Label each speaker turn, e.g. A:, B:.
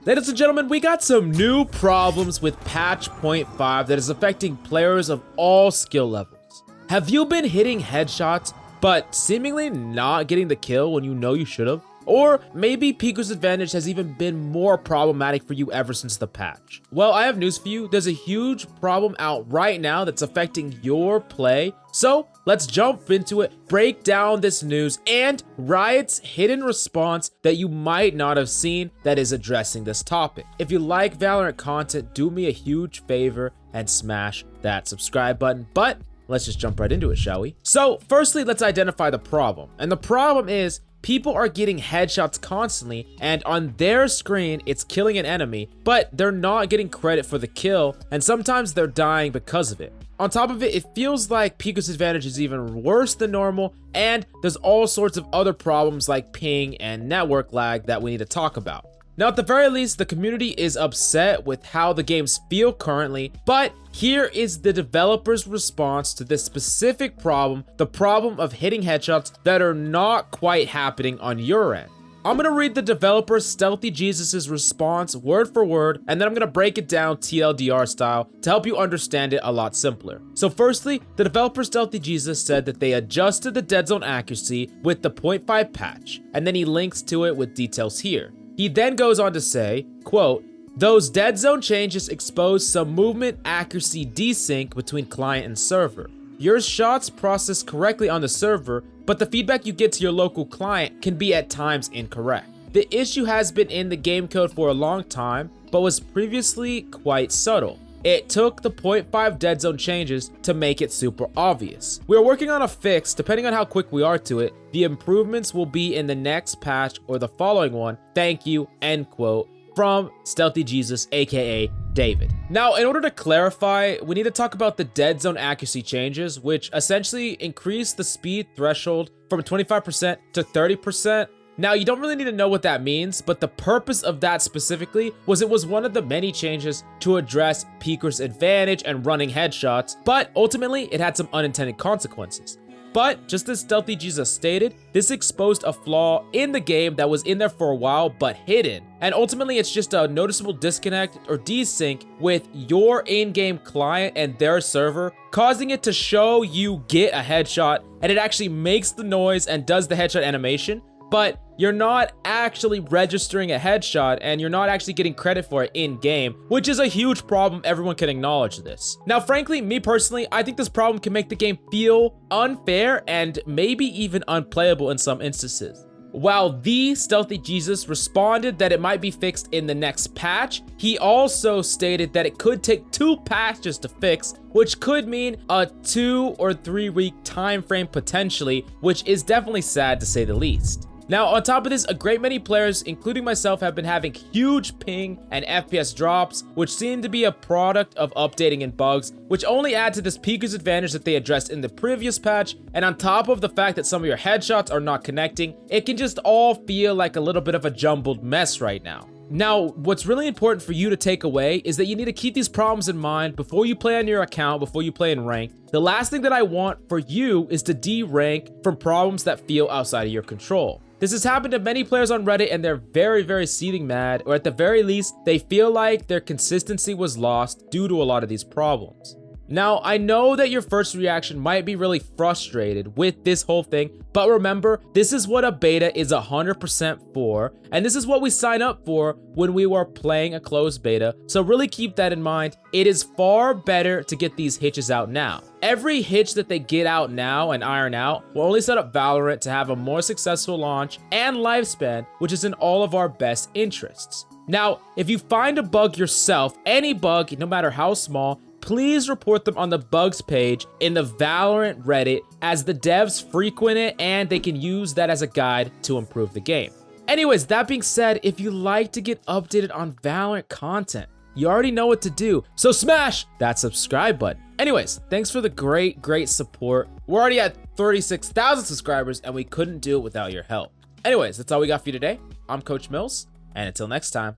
A: Ladies and gentlemen, we got some new problems with patch 0.5 that is affecting players of all skill levels. Have you been hitting headshots, but seemingly not getting the kill when you know you should have? Or maybe Pico's advantage has even been more problematic for you ever since the patch. Well, I have news for you. There's a huge problem out right now that's affecting your play. So let's jump into it, break down this news, and Riot's hidden response that you might not have seen that is addressing this topic. If you like Valorant content, do me a huge favor and smash that subscribe button. But let's just jump right into it, shall we? So firstly, let's identify the problem. And the problem is people are getting headshots constantly, and on their screen, it's killing an enemy, but they're not getting credit for the kill, and sometimes they're dying because of it. On top of it, it feels like Pico's advantage is even worse than normal, and there's all sorts of other problems like ping and network lag that we need to talk about. Now, at the very least, the community is upset with how the games feel currently, but here is the developer's response to this specific problem, the problem of hitting headshots that are not quite happening on your end. I'm gonna read the developer Stealthy Jesus' response word for word, and then I'm gonna break it down TLDR style to help you understand it a lot simpler. So firstly, the developer Stealthy Jesus said that they adjusted the dead zone accuracy with the 0.5 patch, and then he links to it with details here. He then goes on to say, quote, "Those dead zone changes expose some movement accuracy desync between client and server. Your shots process correctly on the server, but the feedback you get to your local client can be at times incorrect. The issue has been in the game code for a long time, but was previously quite subtle. It took the 0.5 dead zone changes to make it super obvious. We are working on a fix. Depending on how quick we are to it, the improvements will be in the next patch or the following one. Thank you," end quote, from Stealthy Jesus, aka David. Now, in order to clarify, we need to talk about the dead zone accuracy changes, which essentially increase the speed threshold from 25% to 30%. Now, you don't really need to know what that means, but the purpose of that specifically was it was one of the many changes to address Pico's advantage and running headshots, but ultimately it had some unintended consequences. But just as Stealthy Jesus stated, this exposed a flaw in the game that was in there for a while but hidden. And ultimately it's just a noticeable disconnect or desync with your in-game client and their server, causing it to show you get a headshot, and it actually makes the noise and does the headshot animation, but you're not actually registering a headshot and you're not actually getting credit for it in-game, which is a huge problem. Everyone can acknowledge this. Now, frankly, me personally, I think this problem can make the game feel unfair and maybe even unplayable in some instances. While the Stealthy Jesus responded that it might be fixed in the next patch, he also stated that it could take 2 patches to fix, which could mean a 2 or 3 week time frame potentially, which is definitely sad to say the least. Now, on top of this, a great many players, including myself, have been having huge ping and FPS drops, which seem to be a product of updating and bugs, which only add to this Pico's advantage that they addressed in the previous patch. And on top of the fact that some of your headshots are not connecting, it can just all feel like a little bit of a jumbled mess right now. Now, what's really important for you to take away is that you need to keep these problems in mind before you play on your account, before you play in ranked. The last thing that I want for you is to de-rank from problems that feel outside of your control. This has happened to many players on Reddit, and they're very seething mad, or at the very least, they feel like their consistency was lost due to a lot of these problems. Now, I know that your first reaction might be really frustrated with this whole thing, but remember, this is what a beta is 100% for, and this is what we sign up for when we were playing a closed beta, so really keep that in mind. It is far better to get these hitches out now. Every hitch that they get out now and iron out will only set up Valorant to have a more successful launch and lifespan, which is in all of our best interests. Now, if you find a bug yourself, any bug, no matter how small, please report them on the bugs page in the Valorant Reddit, as the devs frequent it and they can use that as a guide to improve the game. Anyways, that being said, if you like to get updated on Valorant content, you already know what to do, so smash that subscribe button. Anyways, thanks for the great support. We're already at 36,000 subscribers and we couldn't do it without your help. Anyways, that's all we got for you today. I'm Coach Mills, and until next time.